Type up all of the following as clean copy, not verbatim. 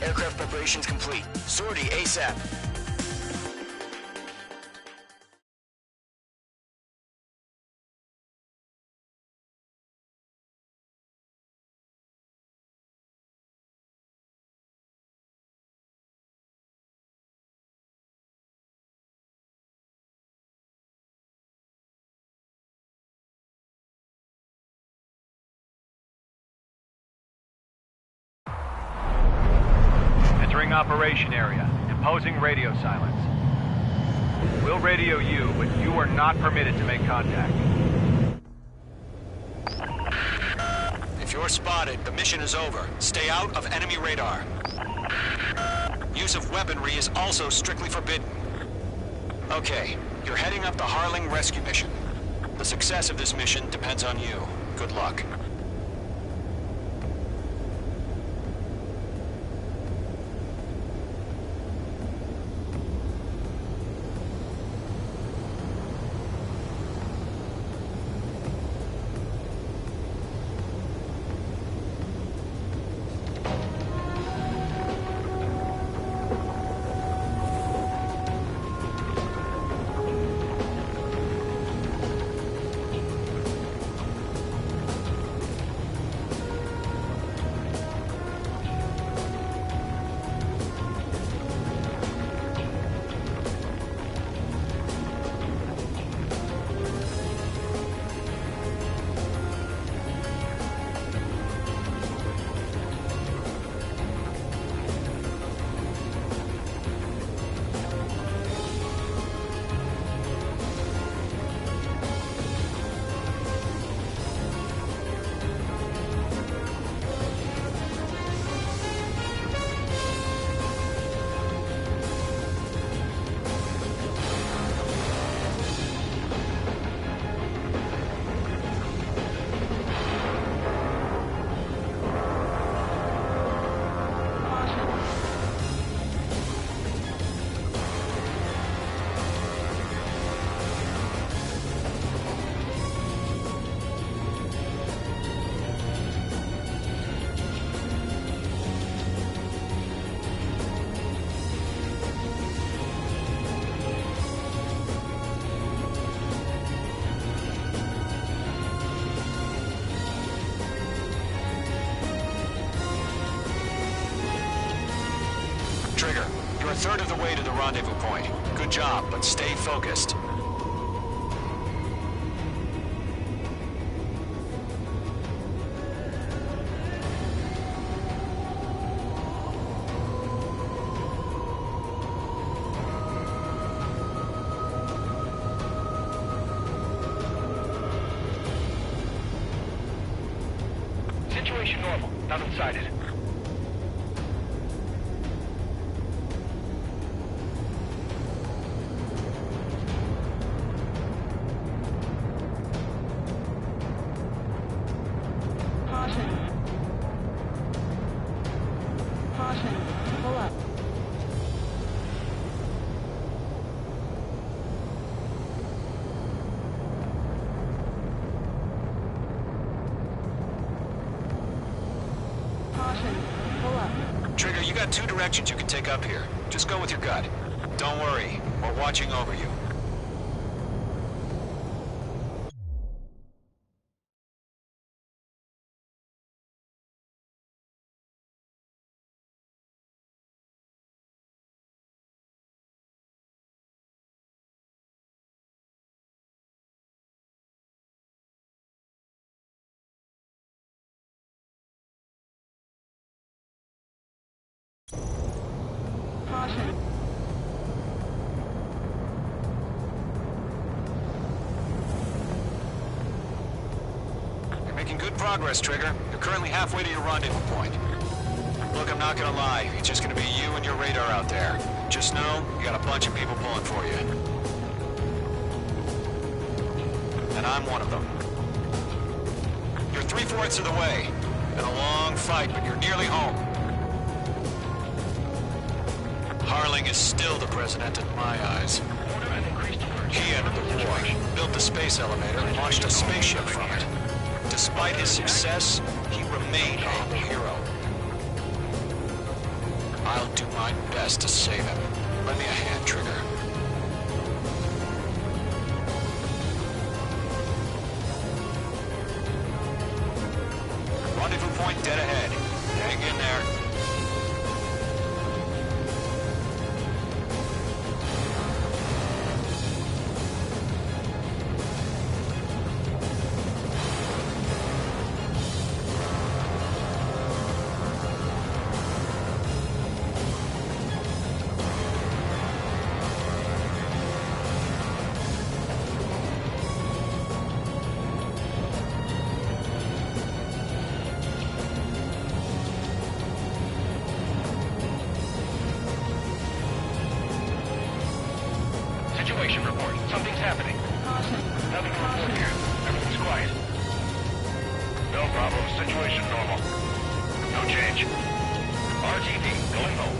Aircraft preparations complete. Sortie ASAP. Entering operation area. Imposing radio silence. We'll radio you, but you are not permitted to make contact. If you're spotted, the mission is over. Stay out of enemy radar. Use of weaponry is also strictly forbidden. Okay, you're heading up the Harling rescue mission. The success of this mission depends on you. Good luck. Trigger, you're a third of the way to the rendezvous point. Good job, but stay focused. Situation normal. Nothing sighted. Trigger, you got two directions you can take up here. Just go with your gut. Don't worry, we're watching over you. You're making good progress, Trigger. You're currently halfway to your rendezvous point. Look, I'm not gonna lie. It's just gonna be you and your radar out there. Just know, you got a bunch of people pulling for you. And I'm one of them. You're 3/4 of the way. Been a long fight, but you're nearly home. Harling is still the president in my eyes. He ended the war, built the space elevator, and launched a spaceship from it. Despite his success, he remained a hero. I'll do my best to save him. Lend me a hand, Trigger. Rendezvous point dead ahead. Hang in there. Situation report. Something's happening. Nothing to report here. Everything's quiet. No problem. Situation normal. No change. RTD, going home.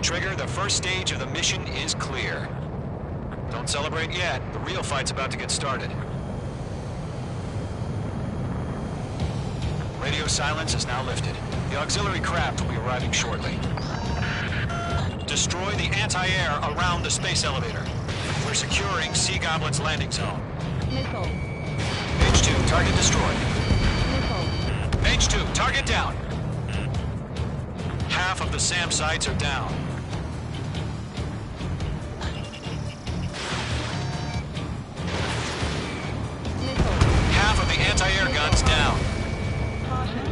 Trigger, the first stage of the mission is clear. Don't celebrate yet. The real fight's about to get started. Radio silence is now lifted. The auxiliary craft will be arriving shortly. Destroy the anti-air around the space elevator. We're securing Sea Goblin's landing zone. Missile. Page 2, target destroyed. Missile. Page 2, target down. Half of the SAM sites are down. Missile. Half of the anti-air guns down. Caution.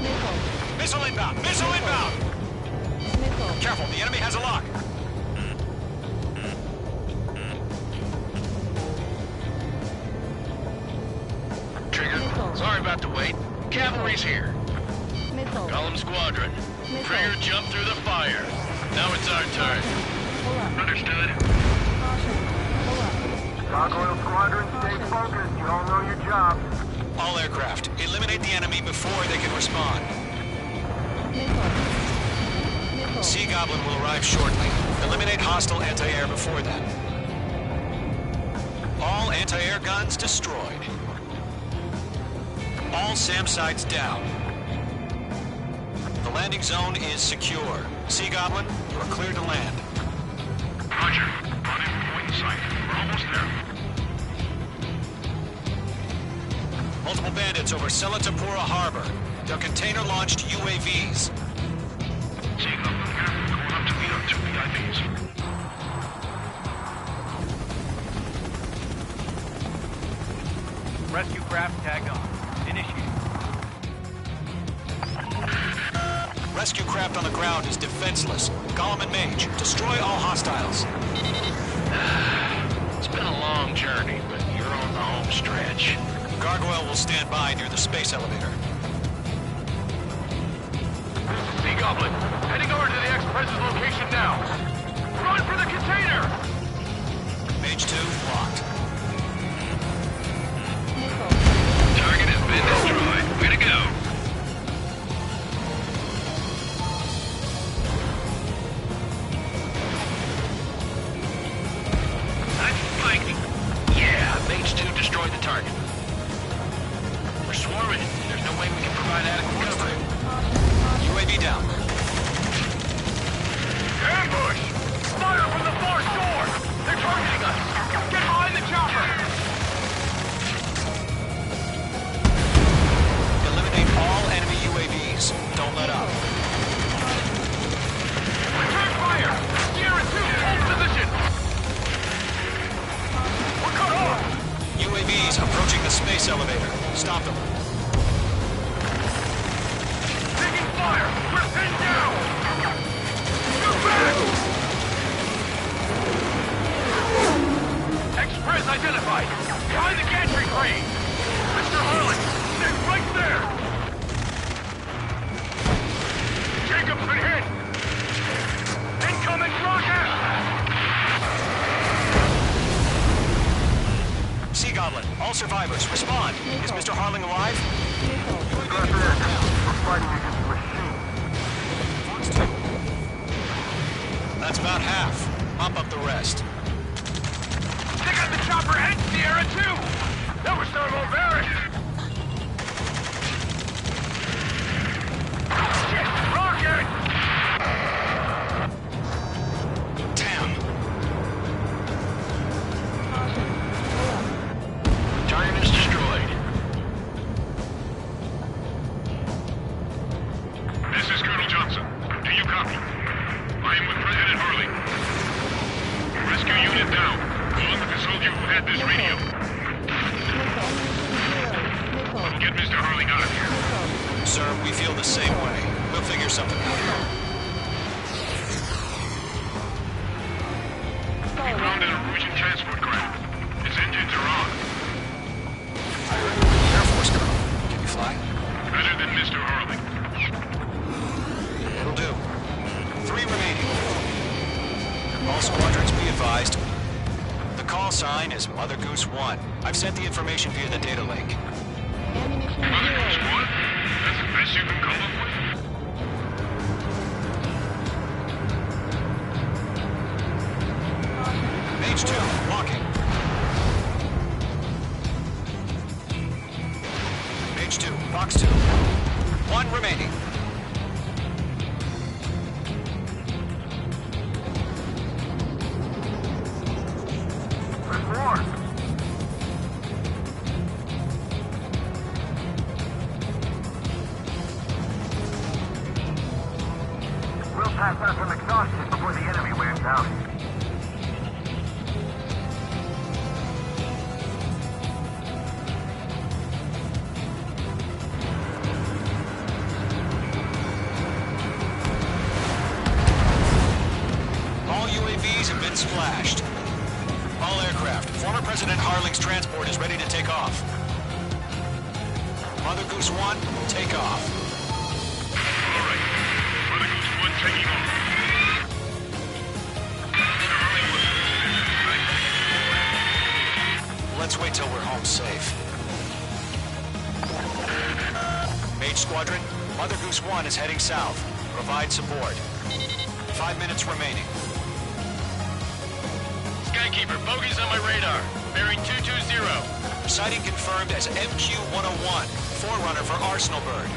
Missile. Missile inbound! Missile inbound! Missile. Careful, the enemy has a lock. Trigger. Missile. Sorry about the wait. Cavalry's here. Missile. Column squadron. Missile. Trigger jumped through the fire. Now it's our turn. Pull up. Understood. Caution. Pull up. Gargoyle Squadron, stay focused. You all know your job. All aircraft, eliminate the enemy before they can respond. Missile. Missile. Sea Goblin will arrive shortly. Eliminate hostile anti-air before then. All anti-air guns destroyed. All SAM sites down. The landing zone is secure. Sea Goblin, you are cleared to land. Roger. Rendezvous point in sight. We're almost there. Multiple bandits over Selatapura Harbor. They're container-launched UAVs. Sea Goblin here. Going up to meet our two VIPs. Rescue craft tagged on. Initiate. Rescue craft on the ground is defenseless. Gollum and Mage, destroy all hostiles. It's been a long journey, but you're on the home stretch. Gargoyle will stand by near the space elevator. Sea Goblin, heading over to the Express's location now. Run for the container! Mage 2, locked. Missile. Target has been destroyed. Way to go. I'm fighting. Yeah, Mage 2 destroyed the target. We're swarming. There's no way we can provide adequate cover. UAV down. Ambush! Fire from the far shore! They're targeting us! Get behind the chopper! Eliminate all enemy UAVs. Don't let up. Return fire! Sierra 2, hold position! We're cut off! UAVs approaching the space elevator. Stop them. Taking fire! We're pinned down! Move back! Express identified! Behind the gantry crane! Mr. Harlan! Stay right there! Jacob's been hit! Incoming rocket! Sea Goblin, all survivors, respond. Is Mr. Harling alive? Missile. We're fighting against a machine. That's about half. Mop up the rest. They got the chopper and Sierra 2! That was thermobaric! Shit! Rocket! Damn! Caution. Alert. Target is destroyed. This is Colonel Johnson. Do you copy? I am with President Harley. Rescue unit down. Along with the soldier who had this radio. We'll get Mr. Harley out of here. Sir, we feel the same way. We'll figure something out. We found a Norwegian transport craft. Its engines are on. Air Force Colonel, can you fly? Better than Mr. Harley. It'll do. 3 remaining. All squadrons be advised. The call sign is Mother Goose 1. I've sent the information via the data link. Ammunition Mother Goose 0. 1? That's the best you can come up with? Caution. Mage 2, walking. Mage 2, box 2. 1 remaining. Report. We'll pass out some exhaustion before the enemy wears out. All UAVs have been splashed. All aircraft, former President Harling's transport is ready to take off. Mother Goose 1, take off. All right. Mother Goose 1 taking off. Mr. Harley was... Let's wait till we're home safe. Mage Squadron, Mother Goose 1 is heading south. Provide support. 5 minutes remaining. Skykeeper, bogeys on my radar. Bearing 220. Sighting confirmed as MQ-101, forerunner for Arsenal Bird.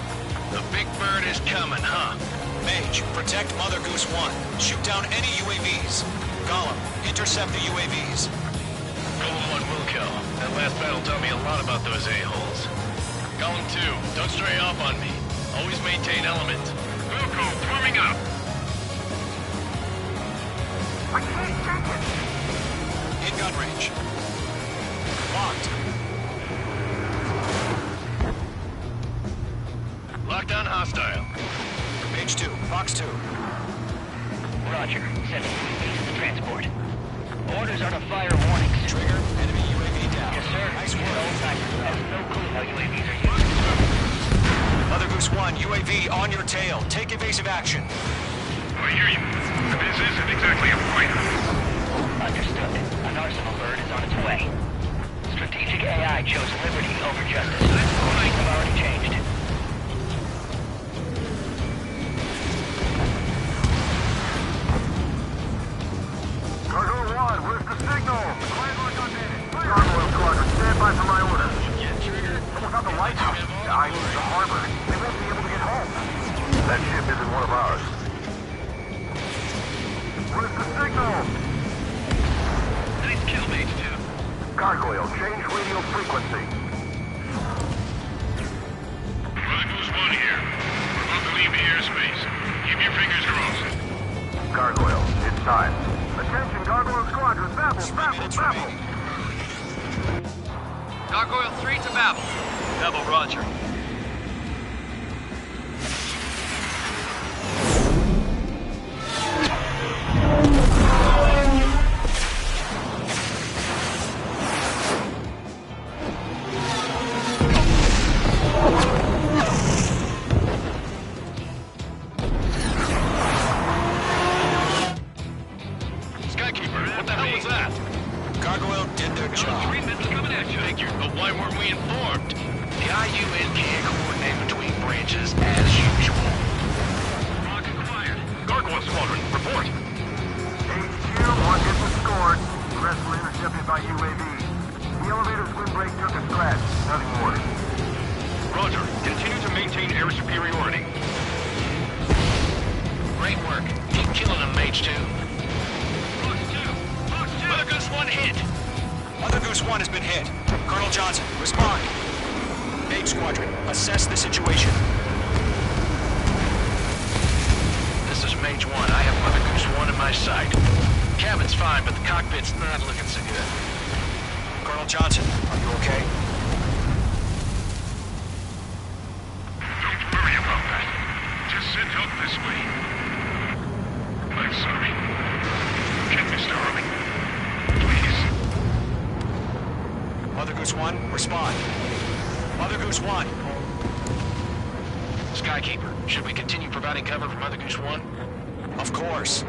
The big bird is coming, huh? Mage, protect Mother Goose 1. Shoot down any UAVs. Gollum, intercept the UAVs. Golem 1 will kill. That last battle taught me a lot about those a-holes. Golem 2, don't stray off on me. Always maintain element. Wilco, warming up. I can't take it. In gun range. Locked. Lockdown hostile. Mage 2, box 2. Roger. Sending UAVs to transport. Orders are to fire warnings. Trigger, enemy UAV down. Yes, sir. Nice work. Has no clue how UAVs are used. Mother Goose 1, UAV on your tail. Take evasive action. I hear you. This isn't exactly a fighter. Understood. An Arsenal Bird is on its way. Strategic AI chose liberty over justice. Courses have already changed. Cargo 1, where's the signal? Convoy Squadron, stand by for my orders. Someone's on the lighthouse. I need the harbor. They won't be able to get home. That ship isn't one of ours. Where's the signal? Nice kill, Mage 2. Gargoyle, change radio frequency. Mother Goose 1 here. We're about to leave the airspace. Keep your fingers crossed. Gargoyle, it's time. Attention, Gargoyle Squadron, Babel, 3 Babel, minutes Babel. remaining. Gargoyle 3 to Babel. Babel, roger. Skykeeper, what the hell was that? Gargoyle did their job. 3 minutes coming at you. Figured, but why weren't we informed? The IUNK my sight. Cabin's fine, but the cockpit's not looking so good. Colonel Johnson, are you okay? Don't worry about that. Just send help this way. I'm sorry. Get Mr. Harling. Please. Mother Goose 1, respond. Mother Goose 1. Skykeeper, should we continue providing cover for Mother Goose 1? Of course.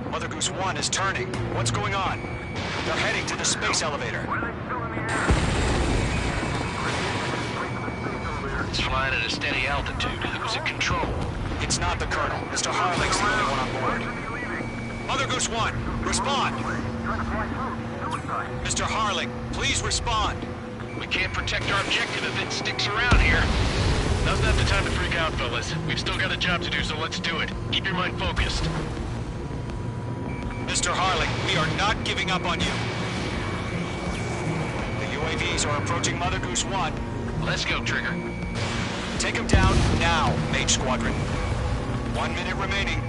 Mother Goose 1 is turning. What's going on? They're heading to the space elevator. It's flying at a steady altitude. Who's in control? It's not the Colonel. Mr. Harling's the only one on board. Mother Goose 1, respond! Mr. Harling, please respond! We can't protect our objective if it sticks around here. Now's not the time to freak out, fellas. We've still got a job to do, so let's do it. Keep your mind focused. Mr. Harling, we are not giving up on you. The UAVs are approaching Mother Goose 1. Let's go, Trigger. Take him down now, Mage Squadron. 1 minute remaining.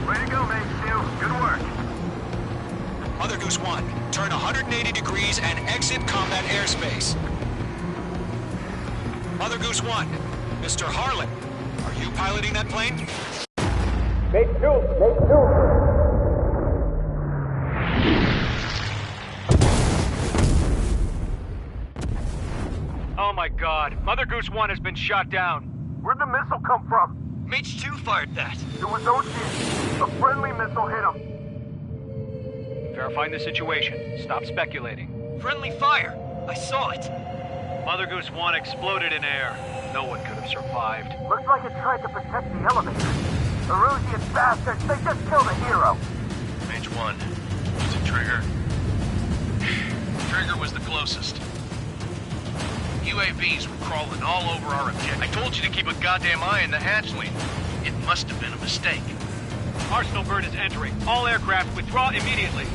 Way to go, Mage 2. Good work. Mother Goose 1, turn 180 degrees and exit combat airspace. Mother Goose 1, Mr. Harlan, are you piloting that plane? Mage 2. Mage 2. Oh my god, Mother Goose 1 has been shot down. Where'd the missile come from? Mage 2 fired that. It was Ocean. A friendly missile hit him. Verifying the situation. Stop speculating. Friendly fire! I saw it! Mother Goose 1 exploded in air. No one could have survived. Looks like it tried to protect the elevator. The Erusian bastards, they just killed a hero. Mage 1. Was it Trigger? Trigger was the closest. UAVs were crawling all over our objective. I told you to keep a goddamn eye on the hatchling. It must have been a mistake. Arsenal bird is entering. All aircraft withdraw immediately.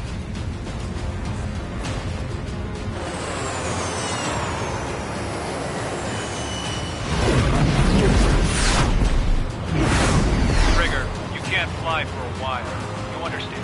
Trigger, you can't fly for a while. You understand?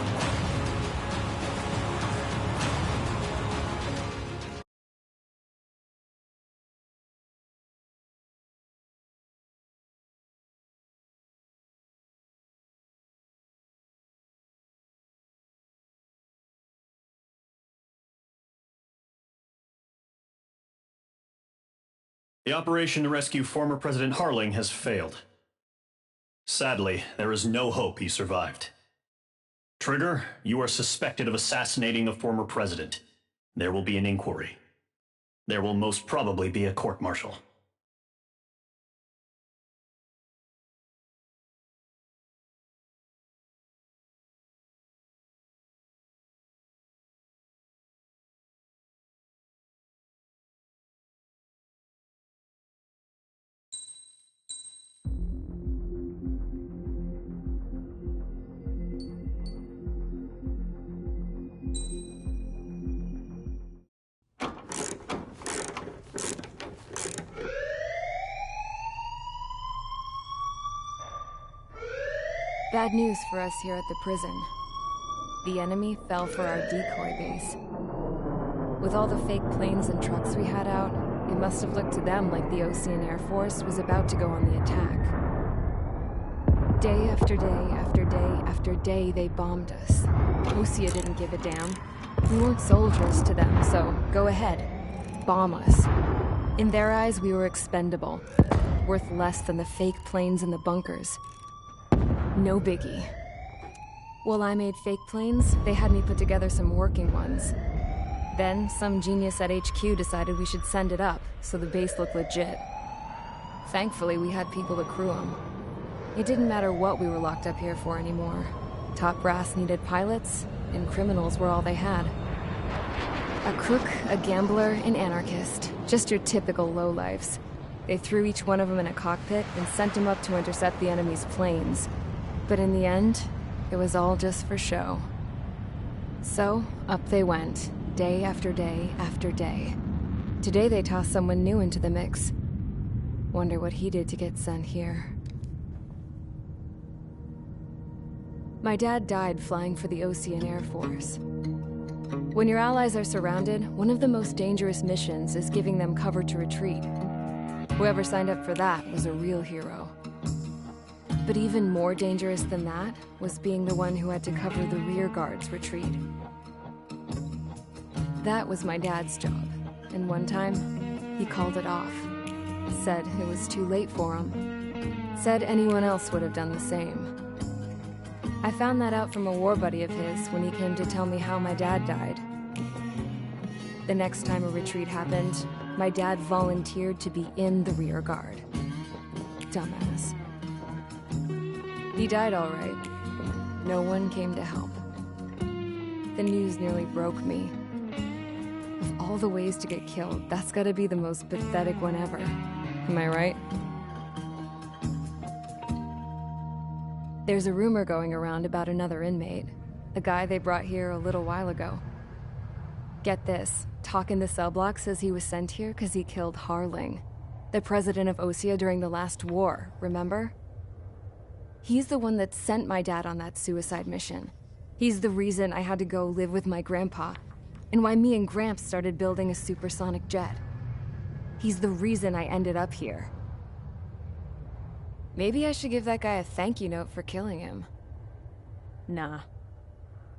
The operation to rescue former President Harling has failed. Sadly, there is no hope he survived. Trigger, you are suspected of assassinating the former president. There will be an inquiry. There will most probably be a court-martial. Bad news for us here at the prison. The enemy fell for our decoy base. With all the fake planes and trucks we had out, it must have looked to them like the Ocean Air Force was about to go on the attack. Day after day after day after day, they bombed us. Osia didn't give a damn. We weren't soldiers to them, so go ahead. Bomb us. In their eyes, we were expendable. Worth less than the fake planes in the bunkers. No biggie. While I made fake planes, they had me put together some working ones. Then, some genius at HQ decided we should send it up, so the base looked legit. Thankfully, we had people to crew them. It didn't matter what we were locked up here for anymore. Top brass needed pilots, and criminals were all they had. A crook, a gambler, an anarchist. Just your typical lowlifes. They threw each one of them in a cockpit and sent them up to intercept the enemy's planes. But in the end, it was all just for show. So, up they went, day after day after day. Today they tossed someone new into the mix. Wonder what he did to get sent here. My dad died flying for the Ocean Air Force. When your allies are surrounded, one of the most dangerous missions is giving them cover to retreat. Whoever signed up for that was a real hero. But even more dangerous than that was being the one who had to cover the rear guard's retreat. That was my dad's job, and one time, he called it off. Said it was too late for him. Said anyone else would have done the same. I found that out from a war buddy of his when he came to tell me how my dad died. The next time a retreat happened, my dad volunteered to be in the rear guard. Dumbass. He died all right. No one came to help. The news nearly broke me. Of all the ways to get killed, that's gotta be the most pathetic one ever. Am I right? There's a rumor going around about another inmate. A guy they brought here a little while ago. Get this, talk in the cell block says he was sent here because he killed Harling, the president of Osea during the last war, remember? He's the one that sent my dad on that suicide mission. He's the reason I had to go live with my grandpa, and why me and Gramps started building a supersonic jet. He's the reason I ended up here. Maybe I should give that guy a thank you note for killing him. Nah.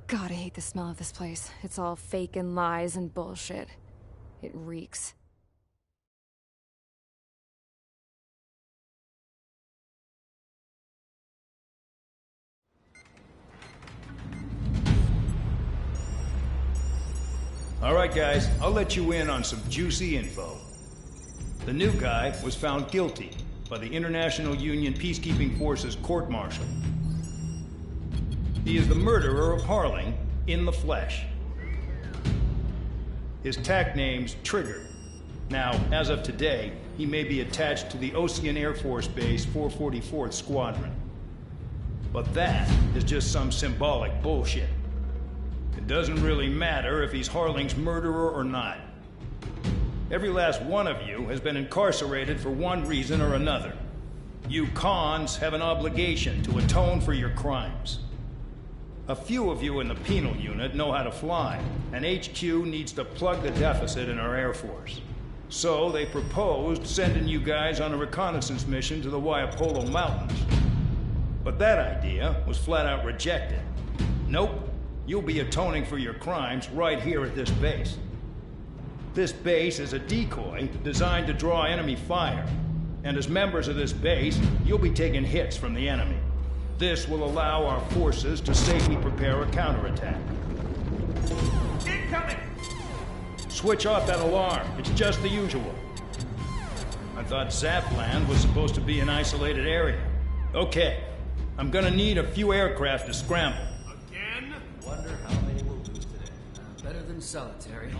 God, I hate the smell of this place. It's all fake and lies and bullshit. It reeks. All right, guys, I'll let you in on some juicy info. The new guy was found guilty by the International Union Peacekeeping Forces court-martial. He is the murderer of Harling in the flesh. His TAC name's Trigger. Now, as of today, he may be attached to the Ocean Air Force Base 444th Squadron. But that is just some symbolic bullshit. It doesn't really matter if he's Harling's murderer or not. Every last one of you has been incarcerated for one reason or another. You cons have an obligation to atone for your crimes. A few of you in the penal unit know how to fly, and HQ needs to plug the deficit in our Air Force. So they proposed sending you guys on a reconnaissance mission to the Waiapolo Mountains. But that idea was flat out rejected. Nope. You'll be atoning for your crimes right here at this base. This base is a decoy designed to draw enemy fire. And as members of this base, you'll be taking hits from the enemy. This will allow our forces to safely prepare a counterattack. Incoming! Switch off that alarm. It's just the usual. I thought Zapland was supposed to be an isolated area. Okay. I'm gonna need a few aircraft to scramble. Wonder how many we'll lose today. Better than solitary.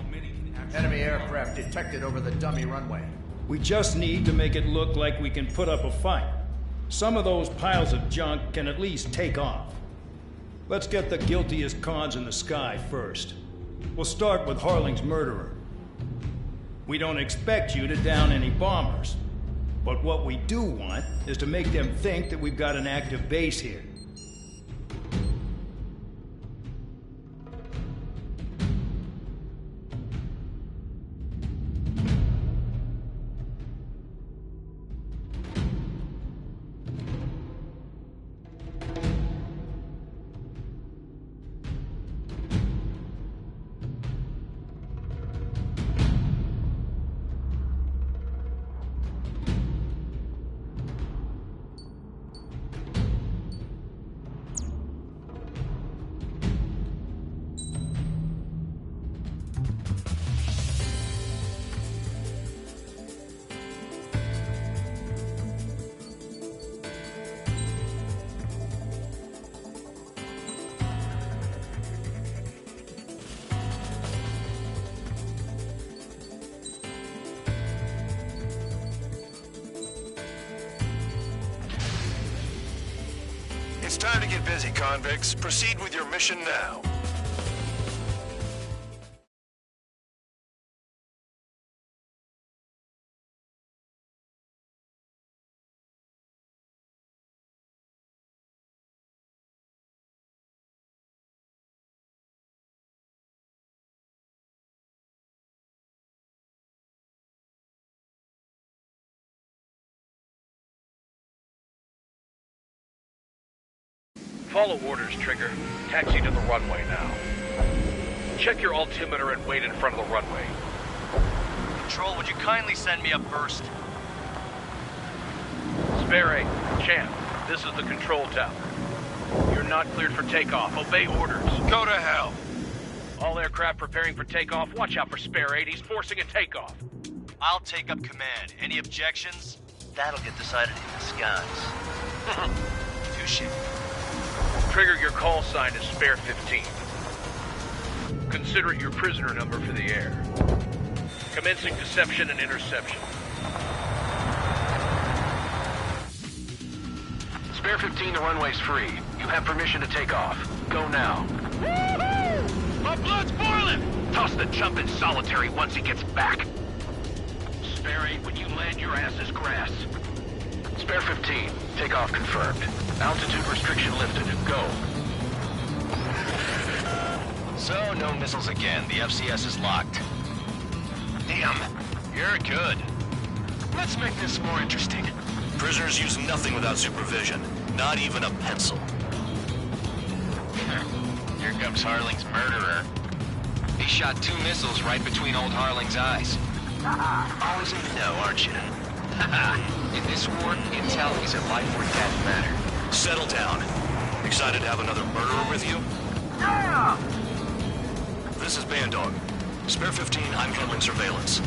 Enemy aircraft detected over the dummy runway. We just need to make it look like we can put up a fight. Some of those piles of junk can at least take off. Let's get the guiltiest cons in the sky first. We'll start with Harling's murderer. We don't expect you to down any bombers. But what we do want is to make them think that we've got an active base here. It's time to get busy, convicts. Proceed with your mission now. Follow orders, Trigger. Taxi to the runway now. Check your altimeter and wait in front of the runway. Control, would you kindly send me up first? Spare 8, Champ, this is the control tower. You're not cleared for takeoff. Obey orders. Go to hell. All aircraft preparing for takeoff. Watch out for Spare 8. He's forcing a takeoff. I'll take up command. Any objections? That'll get decided in the skies. Touche. Trigger, your call sign is Spare 15. Consider it your prisoner number for the air. Commencing deception and interception. Spare 15, the runway's free. You have permission to take off. Go now. My blood's boiling! Toss the jump in solitary once he gets back. Spare 8, when you land, your ass is grass. Spare 15, takeoff confirmed. Altitude restriction lifted. Go. So, no missiles again. The FCS is locked. Damn, you're good. Let's make this more interesting. Prisoners use nothing without supervision. Not even a pencil. Here comes Harling's murderer. He shot 2 missiles right between old Harling's eyes. Always in the know, aren't you? In this war, intel is a life or death matter. Settle down. Excited to have another murderer with you? Yeah! This is Bandog. Spare 15, I'm handling surveillance.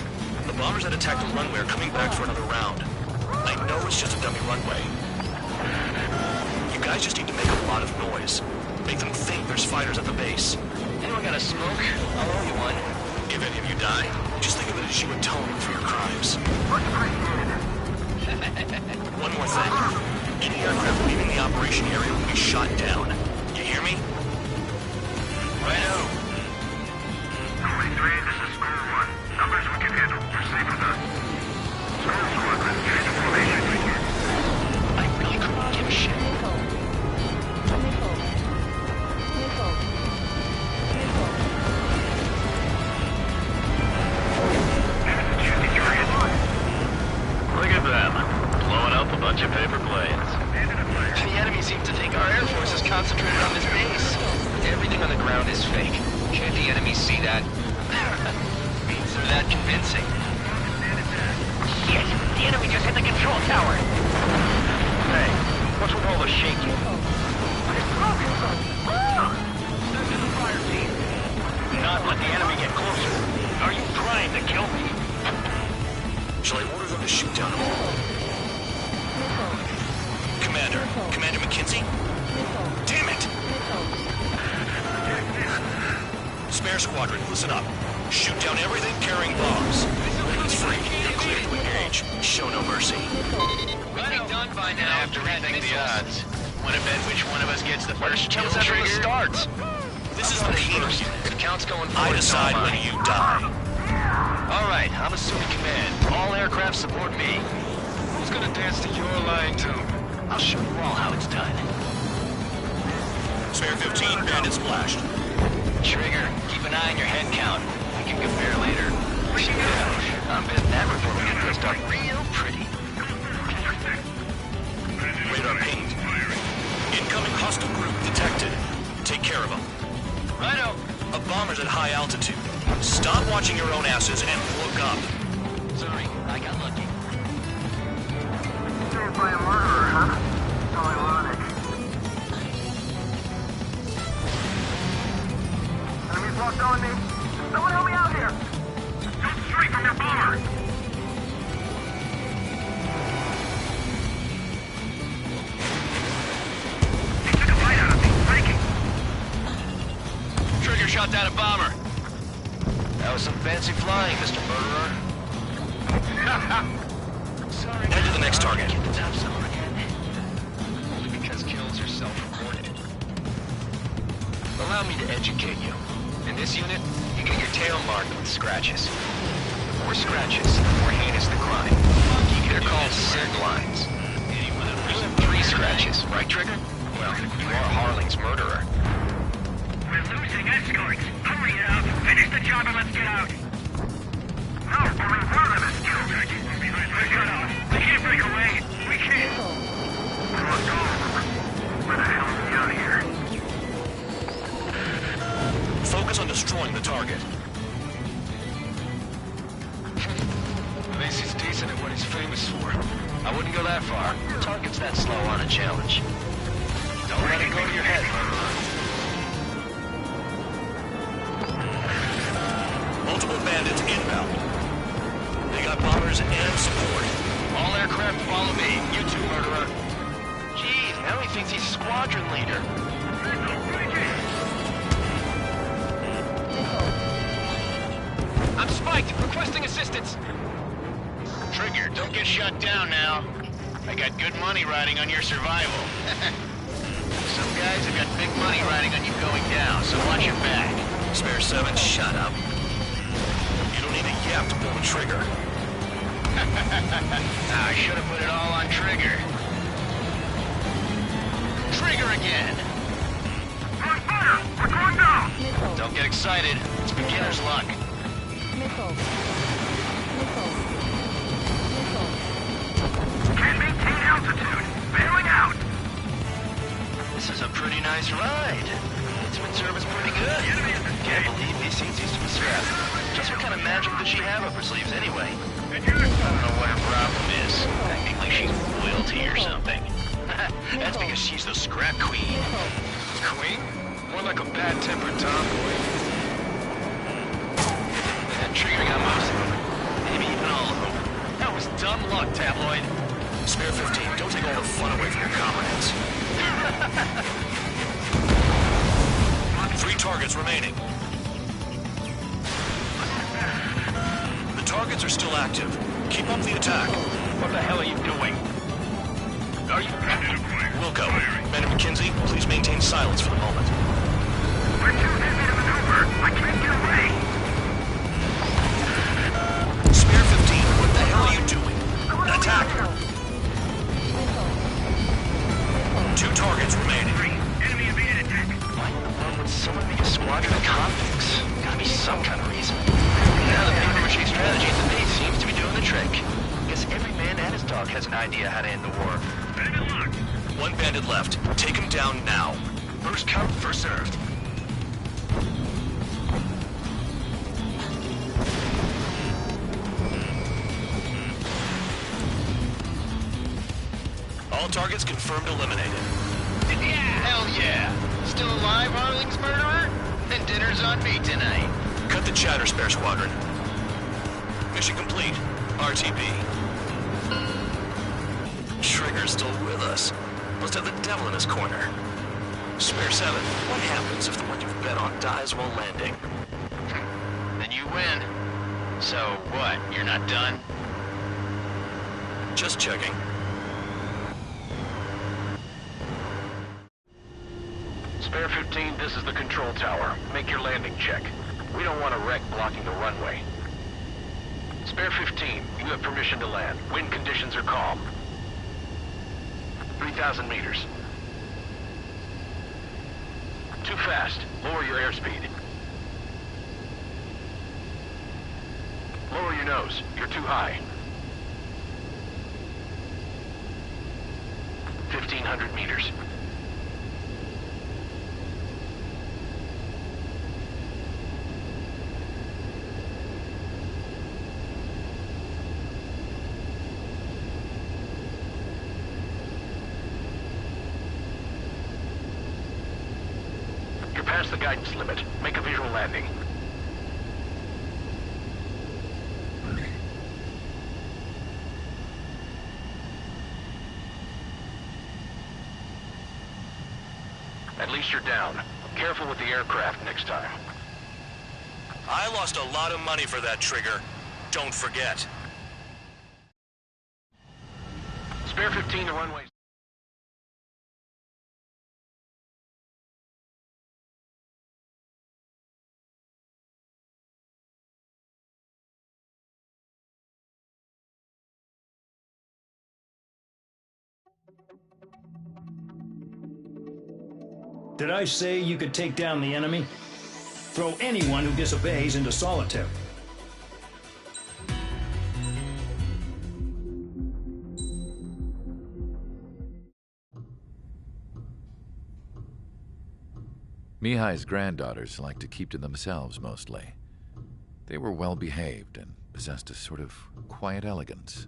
The bombers that attacked the runway are coming back for another round. I know it's just a dummy runway. You guys just need to make a lot of noise. Make them think there's fighters at the base. Anyone got a smoke? I'll owe you one. If any of you die, just think of it as you atone for your crimes. One more thing. Any aircraft leaving the operation area will be shot down. You hear me? Righto. 23, this is Square 1. Numbers we can handle. Proceed with us. Square Squadron, change of formation. I really couldn't give a shit. Look at them. Blowing up a bunch of paper planes. The enemy seems to think our Air Force is concentrated on this base. Everything on the ground is fake. Can't the enemy see that? Means they're that convincing. Shit! The enemy just hit the control tower! Hey, what's with all the shaking? Not let the enemy get closer. Are you trying to kill me? Shall I order them to shoot down all? Commander McKinsey? Damn it! Spare Squadron, listen up. Shoot down everything carrying bombs. It's free. You're clear to engage. Show no mercy. Be done by now. Have to rethink the odds. Want to bet which one of us gets the first kill trigger? Starts. This is the first. If counts going forward, I decide when you die. All right, I'm assuming command. All aircraft support me. Who's gonna dance to your line tune? I'll show you all how it's done. Spare 15, bandit splashed. Trigger, keep an eye on your head count. We can compare later. I'm betting that report will get dressed up real pretty. Radar pinged. Incoming hostile group detected. Take care of them. Righto. A bomber's at high altitude. Stop watching your own asses and look up. Sorry, I got lucky. Saved by a murderer, huh? So ironic. Enemies locked on me. Someone help me out here! Shoot straight from your bomber! He took a bite out of me. Breaking. Trigger shot down a bomber. That was some fancy flying, Mr. Murderer. Sorry. Head to the next target. Get the top score again. Only because kills are self-reported. Allow me to educate you. In this unit, you get your tail marked with scratches. The more scratches, the more heinous the crime. They're called SIG lines. You have 3 scratches, right, Trigger? Well, you are Harling's murderer. We're losing escorts. Hurry it up. Finish the job and let's get out. No, only one of us killed. We're cut off. We can't break away. We can't. Let's go. Where the hell is he out here? target. At least he's decent at what he's famous for. I wouldn't go that far. Target's that slow on a challenge. Don't let it go to your head, murderer. Multiple bandits inbound. They got bombers and support. All aircraft follow me. You too, murderer. Jeez, now he thinks he's squadron leader. I'm spiked! Requesting assistance! Trigger, don't get shut down now. I got good money riding on your survival. Some guys have got big money riding on you going down, so watch your back. Spare 7, shut up. You don't need a yap to pull the trigger. I should have put it all on Trigger. Trigger again! On fire! We're going down! Missiles. Don't get excited. It's beginner's luck. Missiles. Missiles. Missiles. Can't maintain altitude! Bailing out! This is a pretty nice ride. Instrument service pretty good. Can't believe these things used to be strapped. Just what kind of magic does she have up her sleeves anyway? I don't know what her problem is. Acting like she's royalty or something. That's because she's the scrap queen. Queen? More like a bad-tempered tomboy. Trigger got most of them. Maybe even all of them. That was dumb luck, Tabloid. Spare 15, don't take all the fun away from your comrades. 3 targets remaining. The targets are still active. Keep up the attack. What the hell are you doing? Are you... Wilco, Ben and McKinsey, please maintain silence for the moment. We're too busy to maneuver! I can't get away! Spare 15, what the hell are you doing? Attack! 2 targets remaining. Enemy evaded attack! Why in the world would someone make a squadron of convicts? Gotta be some kind of reason. Now the paper-mache strategy at the base seems to be doing the trick. Guess every man and his dog has an idea how to end the war. Bandit locked! 1 bandit left. Take him down now. First come, first served. All targets confirmed eliminated. Yeah! Hell yeah! Still alive, Harling's murderer? Then dinner's on me tonight. Cut the chatter, Spare Squadron. Mission complete. RTB. Trigger's still with us. Must have the devil in his corner. Spare 7, what happens if the one you've bet on dies while landing? Then you win. So what, you're not done? Just checking. Spare 15, this is the control tower. Make your landing check. We don't want a wreck blocking the runway. Spare 15, you have permission to land. Wind conditions are calm. 3,000 meters. Too fast. Lower your airspeed. Lower your nose. You're too high. 1,500 meters. You're past the guidance limit. Make a visual landing. At least you're down. Careful with the aircraft next time. I lost a lot of money for that trigger. Don't forget. Spare 15, the runway. Did I say you could take down the enemy? Throw anyone who disobeys into solitary. Mihai's granddaughters like to keep to themselves mostly. They were well behaved and possessed a sort of quiet elegance.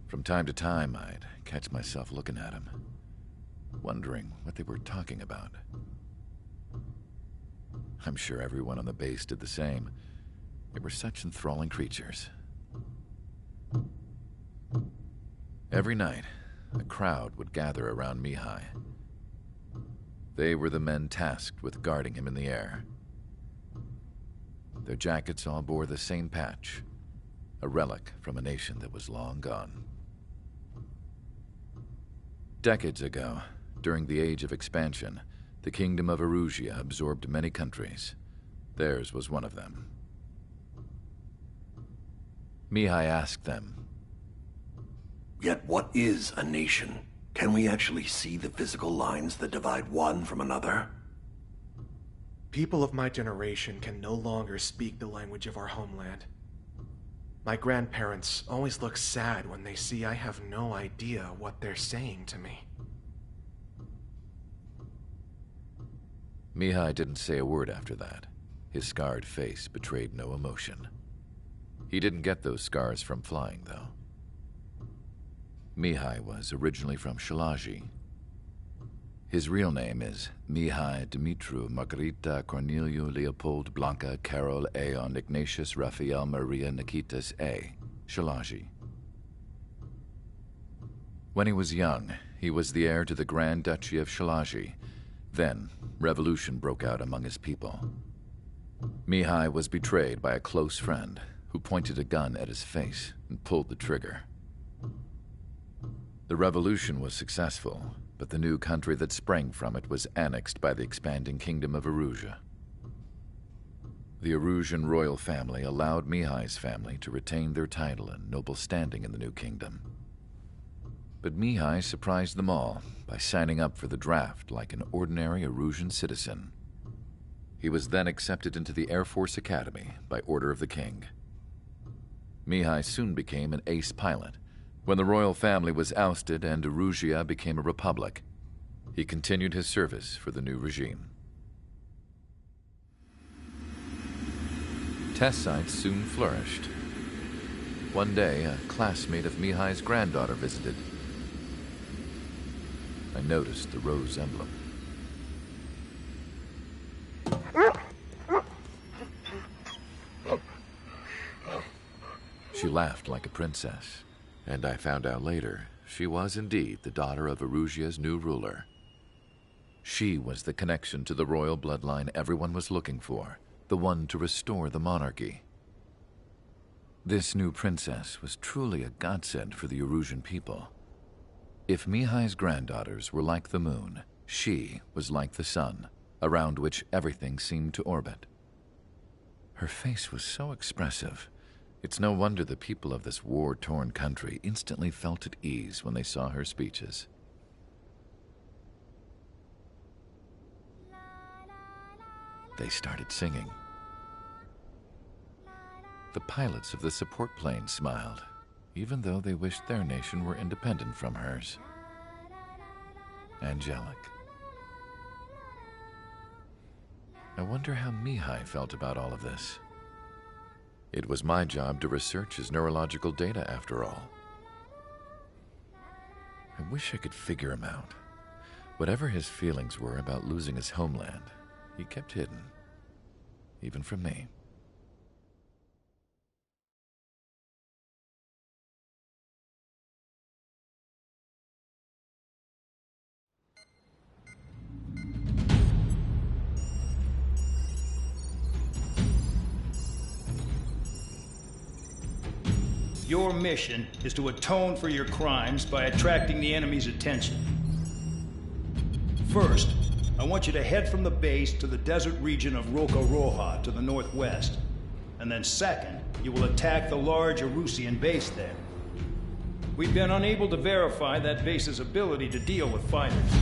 From time to time, I'd catch myself looking at them, wondering what they were talking about. I'm sure everyone on the base did the same. They were such enthralling creatures. Every night, a crowd would gather around Mihai. They were the men tasked with guarding him in the air. Their jackets all bore the same patch, a relic from a nation that was long gone. Decades ago, during the Age of Expansion, the Kingdom of Erusia absorbed many countries. Theirs was one of them. Mihai asked them, "Yet what is a nation? Can we actually see the physical lines that divide one from another?" People of my generation can no longer speak the language of our homeland. My grandparents always look sad when they see I have no idea what they're saying to me. Mihai didn't say a word after that. His scarred face betrayed no emotion. He didn't get those scars from flying, though. Mihai was originally from Shalaji. His real name is Mihai Dumitru Margarita Corneliu Leopold Blanca Carol Aeon Ignatius Raphael Maria Nikitas A. Shalaji. When he was young, he was the heir to the Grand Duchy of Shalaji. Then, revolution broke out among his people. Mihai was betrayed by a close friend who pointed a gun at his face and pulled the trigger. The revolution was successful, but the new country that sprang from it was annexed by the expanding Kingdom of Erusia. The Erusian royal family allowed Mihai's family to retain their title and noble standing in the new kingdom. But Mihai surprised them all by signing up for the draft like an ordinary Erusian citizen. He was then accepted into the Air Force Academy by order of the king. Mihai soon became an ace pilot. When the royal family was ousted and Erusia became a republic, he continued his service for the new regime. Test sites soon flourished. One day, a classmate of Mihai's granddaughter visited. I noticed the rose emblem. She laughed like a princess, and I found out later she was indeed the daughter of Erusia's new ruler. She was the connection to the royal bloodline everyone was looking for, the one to restore the monarchy. This new princess was truly a godsend for the Erusian people. If Mihai's granddaughters were like the moon, she was like the sun, around which everything seemed to orbit. Her face was so expressive. It's no wonder the people of this war-torn country instantly felt at ease when they saw her speeches. They started singing. The pilots of the support plane smiled, even though they wished their nation were independent from hers. Angelic. I wonder how Mihai felt about all of this. It was my job to research his neurological data, after all. I wish I could figure him out. Whatever his feelings were about losing his homeland, he kept hidden, even from me. Your mission is to atone for your crimes by attracting the enemy's attention. First, I want you to head from the base to the desert region of Roca Roja to the northwest. And then second, you will attack the large Erusian base there. We've been unable to verify that base's ability to deal with fighters.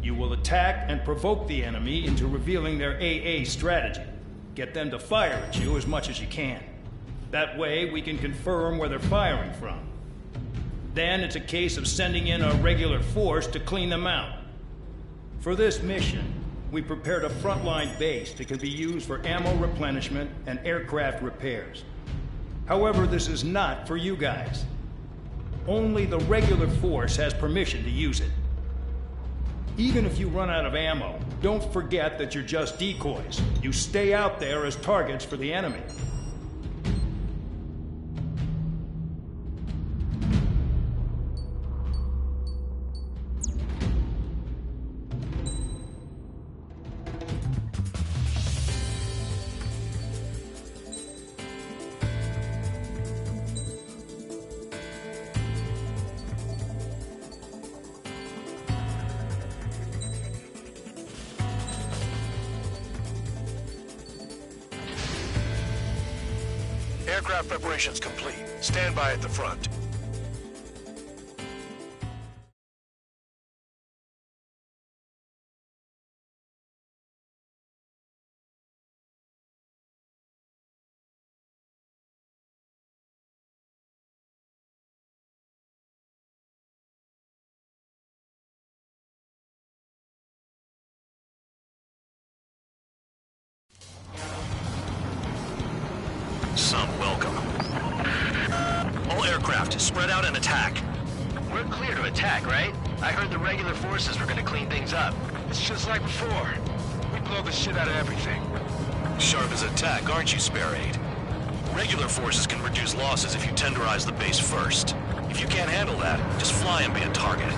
You will attack and provoke the enemy into revealing their AA strategy. Get them to fire at you as much as you can. That way, we can confirm where they're firing from. Then it's a case of sending in a regular force to clean them out. For this mission, we prepared a frontline base that can be used for ammo replenishment and aircraft repairs. However, this is not for you guys. Only the regular force has permission to use it. Even if you run out of ammo, don't forget that you're just decoys. You stay out there as targets for the enemy. Aircraft preparations complete. Stand by at the front. Some welcome. All aircraft, spread out and attack. We're clear to attack, right? I heard the regular forces were gonna clean things up. It's just like before. We blow the shit out of everything. Sharp as attack, aren't you, Spare 8? Regular forces can reduce losses if you tenderize the base first. If you can't handle that, just fly and be a target.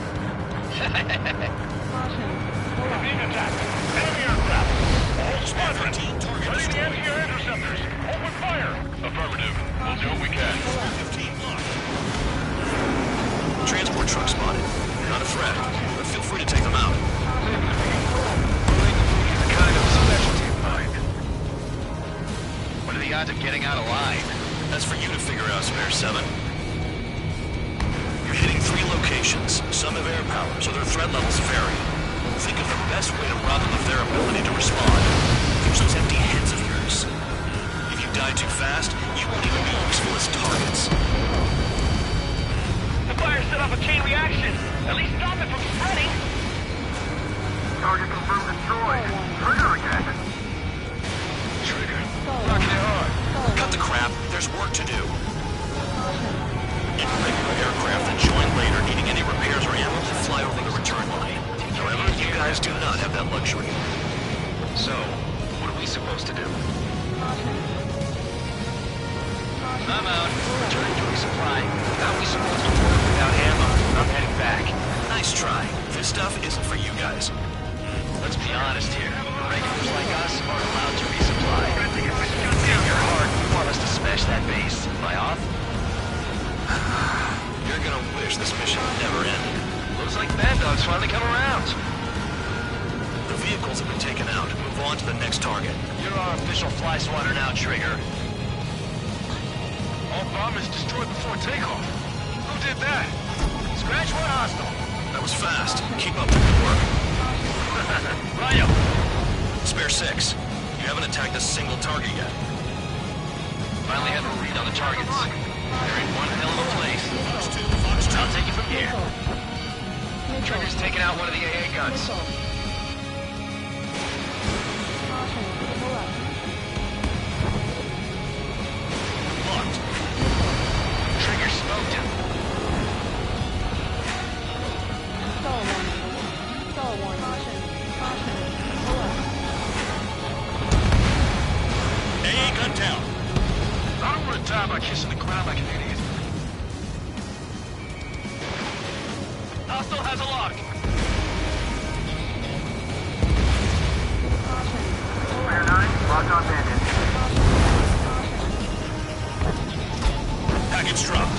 We're being attacked. Enemy aircraft. All squadron. Ready to answer your interceptors. Open fire. Affirmative. We'll do what we can. 15 locked. Transport truck spotted. Not a threat, but feel free to take them out. Kind of a specialty of mine. What are the odds of getting out alive? That's for you to figure out, Spare 7. You're hitting 3 locations. Some have air power, so their threat levels vary. Think of the best way to rob them of their ability to respond. Use those empty heads of yours. If you die too fast, you won't even be useful as targets. The fire set off a chain reaction. At least stop it from spreading. Target confirmed destroyed. Trigger again. Trigger. Rocking it hard. Cut the crap. There's work to do. Irregular aircraft that join later needing any repairs or ammo will fly over the return line. However, you guys do not have that luxury. So, what are we supposed to do? I'm out. Returning to resupply. How are we supposed to work without ammo? I'm heading back. Nice try. This stuff isn't for you guys. Let's be honest here. Regulars like us aren't allowed to resupply. In your heart, you want us to smash that base. Am I off? You're gonna wish this mission never ended. Looks like Bad Dog's finally come around. The vehicles have been taken out. Move on to the next target. You're our official fly swatter now, Trigger. All bombers destroyed before takeoff. Who did that? Scratch one hostile. That was fast. Keep up the good work. Ryo! Spare 6. You haven't attacked a single target yet. Finally have a read on the targets. They're in one hell of a place. I'll take it from here. Trigger's taking out one of the AA guns. Locked. Trigger smoked him. AA gun down. I don't want to die by kissing the ground like an idiot. Hostile has a lock. Clear 9. Locked on bandit. Package dropped.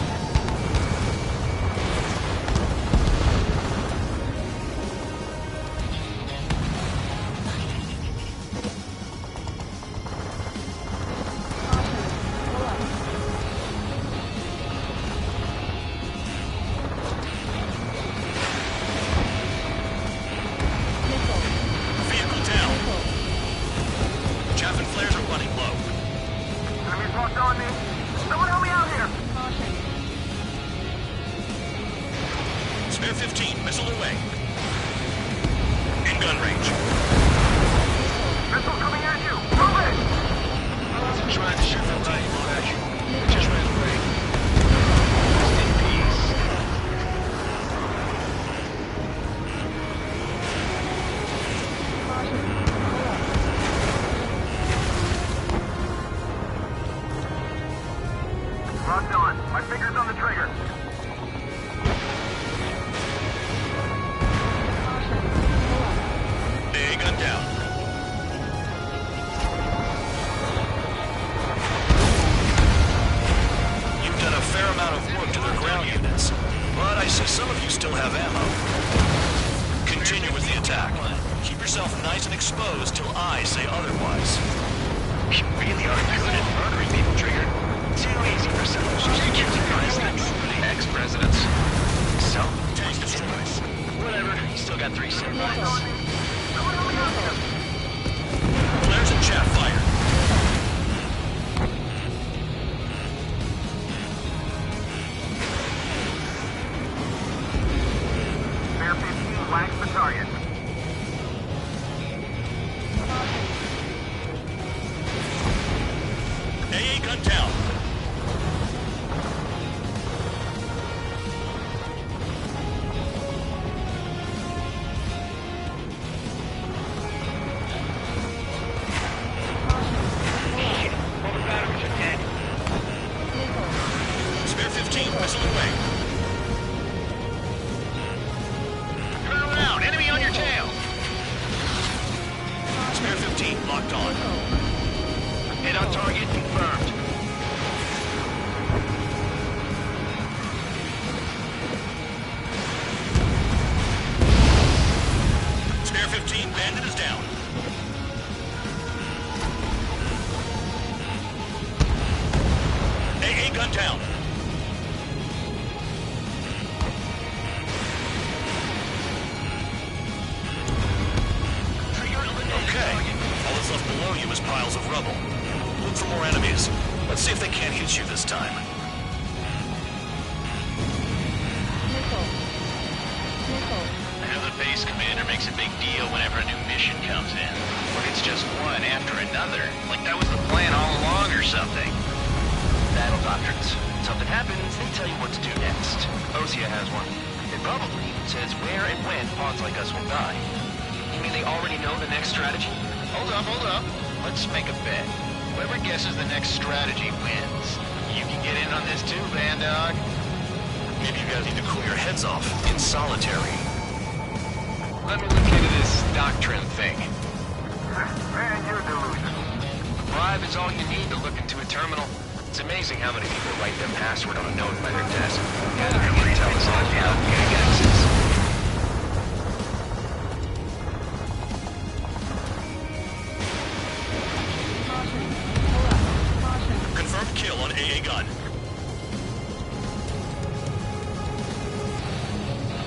attack. Keep yourself nice and exposed till I say otherwise. You really are good at murdering people, Trigger. Too easy for some. Ex-presidents. So? Whatever, you still got 3 siblings. Flares and chaff fire. Bear 15 flags the target. AA gun down. Spare 15, missile away. Turn around, enemy on your tail. Spare 15, locked on. Hit on target confirmed. Spare 15, bandit is down. AA gun down. Okay, all that's left below you is piles of rubble. Look for more enemies. Let's see if they can't hit you this time. I know the base commander makes a big deal whenever a new mission comes in. But it's just one after another. Like that was the plan all along or something. Battle doctrines. Something happens, they tell you what to do next. Osea has one. It probably says where and when pawns like us will die. You mean they already know the next strategy? Hold up. Let's make a bet. Whoever guesses the next strategy wins. You can get in on this too, Bandog. Maybe you guys need to cool your heads off in solitary. Let me look into this doctrine thing. Man, you're delusional. Bribe is all you need to look into a terminal. It's amazing how many people write their password on a note by their desk. Gathering intel is all without gag access. Confirmed kill on AA gun.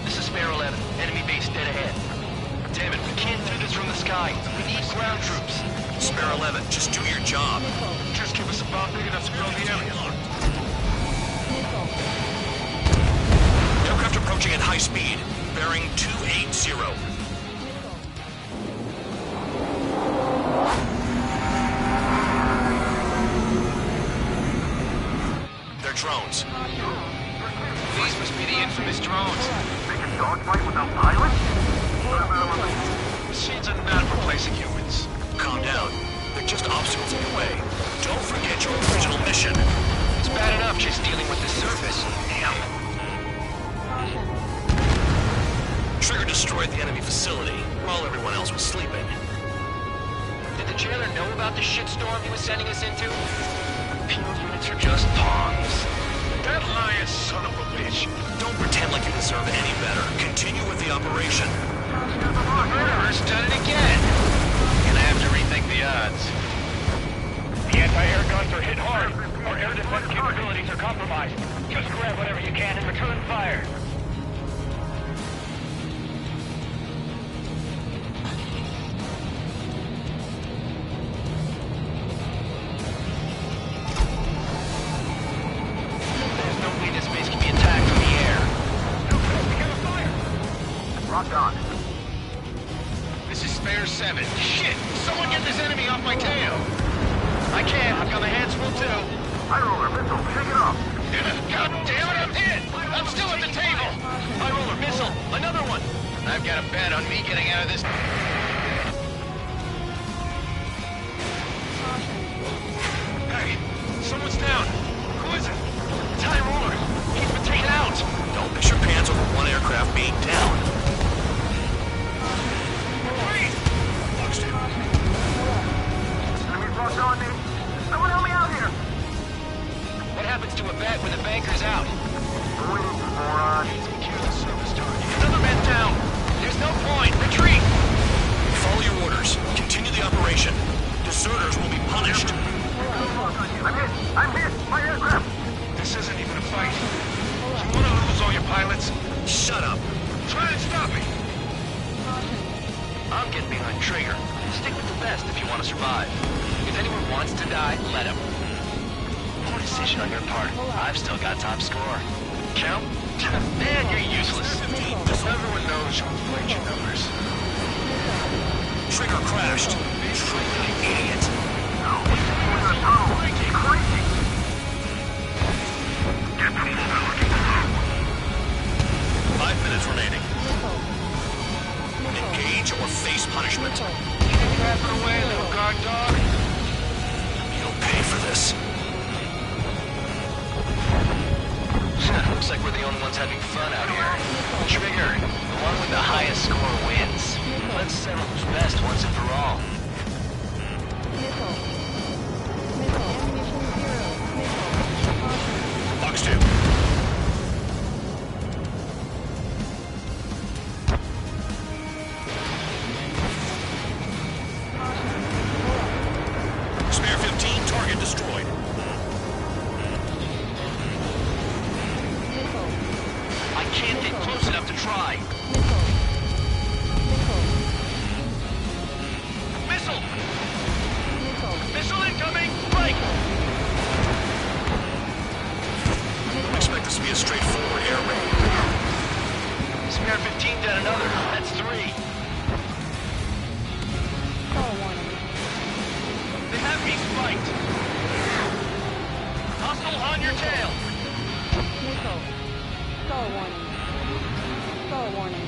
This is Spare 11. Enemy base dead ahead. Damn it, we can't do this from the sky. We need ground troops. Spare 11, just do your job. Just give us a bomb big enough to blow the area. Aircraft approaching at high speed, bearing 280. They're drones. These must be the infamous drones. They can dogfight without pilots? Machines are not replacing humans. Calm down. They're just obstacles in your way. Don't forget your original mission. It's bad enough just dealing with the surface. Damn. Trigger destroyed the enemy facility while everyone else was sleeping. Did the jailer know about the shitstorm he was sending us into? Penal units are just pawns. That lying son of a bitch. Don't pretend like you deserve any better. Continue with the operation. The murderer's done it again. Gonna have to rethink the odds. The anti-air guns are hit hard. Our air defense capabilities are compromised. Just grab whatever you can and return fire. There's no way this base can be attacked from the air. Locked on. This is Spare 7. Shit! Someone get this enemy off my tail! I can't. I've got my hands full too. High roller missile, take it off. God damn it, I'm hit! I'm still at the table! High roller missile, another one! I've got a bet on me getting out of this. Hey, someone's down. Who is it? It's High roller. He's been taken out. Don't piss your pants over one aircraft being down. Retreat! Enemies locked on me. Someone help me out here. What happens to a bet when the banker's out? Moron. Kill the service target. Another man down. There's no point. Retreat! Trigger. Stick with the best if you want to survive. If anyone wants to die, let him. Poor decision on your part. I've still got top score. Count? Man, you're useless. Everyone knows who played your numbers. Trigger crashed. Trigger, idiot. Get the mobility through. 5 minutes remaining. Engage or face punishment. Grab it away, little guard dog. You'll pay for this. Looks like we're the only ones having fun out here. Trigger, the one with the highest score wins. Let's settle who's best once and for all. Box 2. Spare 15, target destroyed. I can't get close enough to try. Missile! Missile incoming! Break! I expect this to be a straightforward air raid. Spare 15 down another. That's 3. They have me spiked. Hostile on your tail. Star warning. Star warning.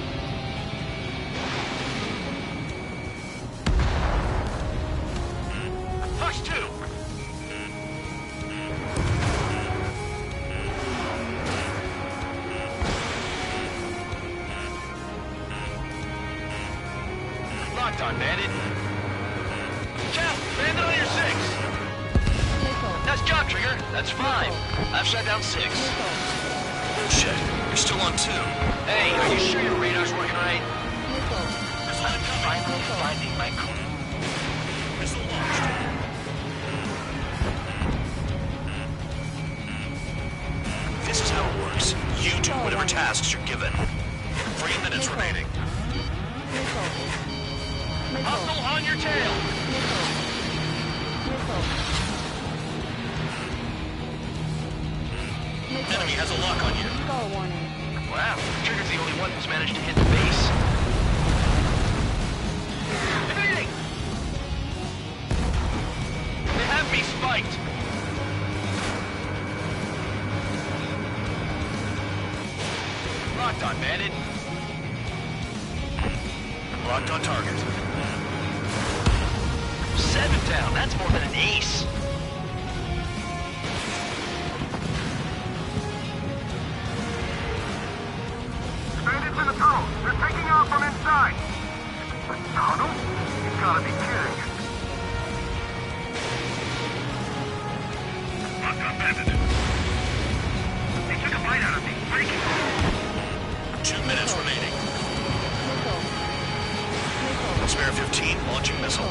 Push 2. Locked on, Bandit. Count! Bandit on your 6. Nice job, Trigger. That's 5. I've shut down 6. Bullshit. You're still on 2. Hey, are you sure your radar's working right? I'm finally finding my crew. Missile launched. This is how it works. You do whatever tasks you're given. 3 minutes remaining. Hostile on your tail. Enemy has a lock on you. Star warning. Wow, Trigger's the only one who's managed to hit the base. Evading! They have me spiked. Locked on, Bandit. Locked on target. 7 down, that's more than an ace. Bandits in the tunnel. They're taking off from inside. The tunnel? You've got to be kidding. Locked on bandit. They took a bite out of me. Breaking. 2 minutes remaining. Spare 15, launching missile.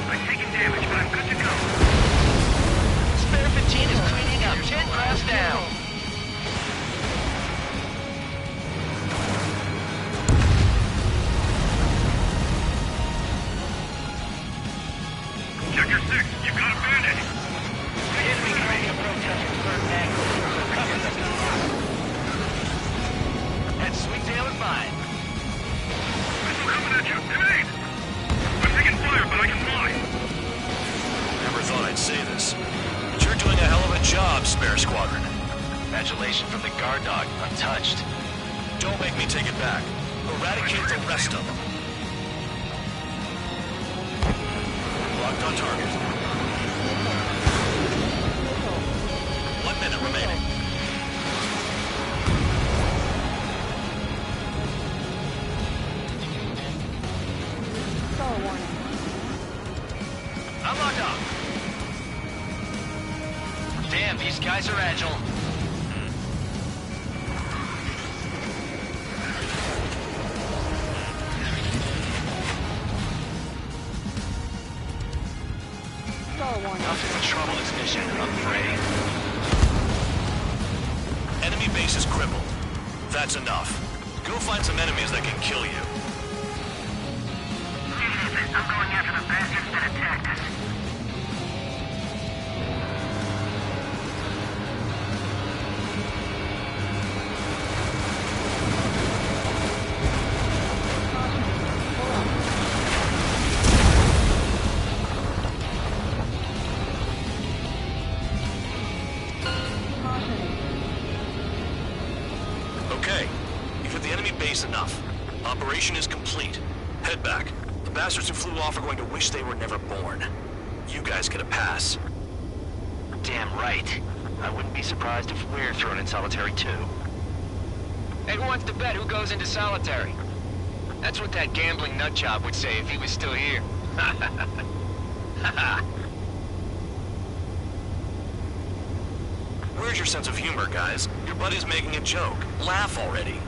I'm taking damage, but I'm good to go. Spare 15 is cleaning up. 10 crafts down. Check your 6. You've got a bandit. Enemy carrying a protester third angle. So cover them. That's sweet tail and mine. Missile coming at you. Evade! I'm taking fire, but I can fly. Never thought I'd say this, but you're doing a hell of a job, Spare Squadron. Congratulations from the guard dog, untouched. Don't make me take it back. Eradicate the rest of them. Locked on target. 1 minute remaining. Star warning. I'm locked on. Damn, these guys are agile. Star warning. Nothing but trouble this mission, I'm afraid. Enemy base is crippled. That's enough. Go find some enemies that can kill you. I'm going after the bastards that attacked us. Okay, you've hit the enemy base enough. Operation is complete. Head back. The bastards who flew off are going to wish they were never born. You guys get a pass. Damn right. I wouldn't be surprised if we're thrown in solitary too. Hey, who wants to bet who goes into solitary? That's what that gambling nutjob would say if he was still here. Where's your sense of humor, guys? Your buddy's making a joke. Laugh already.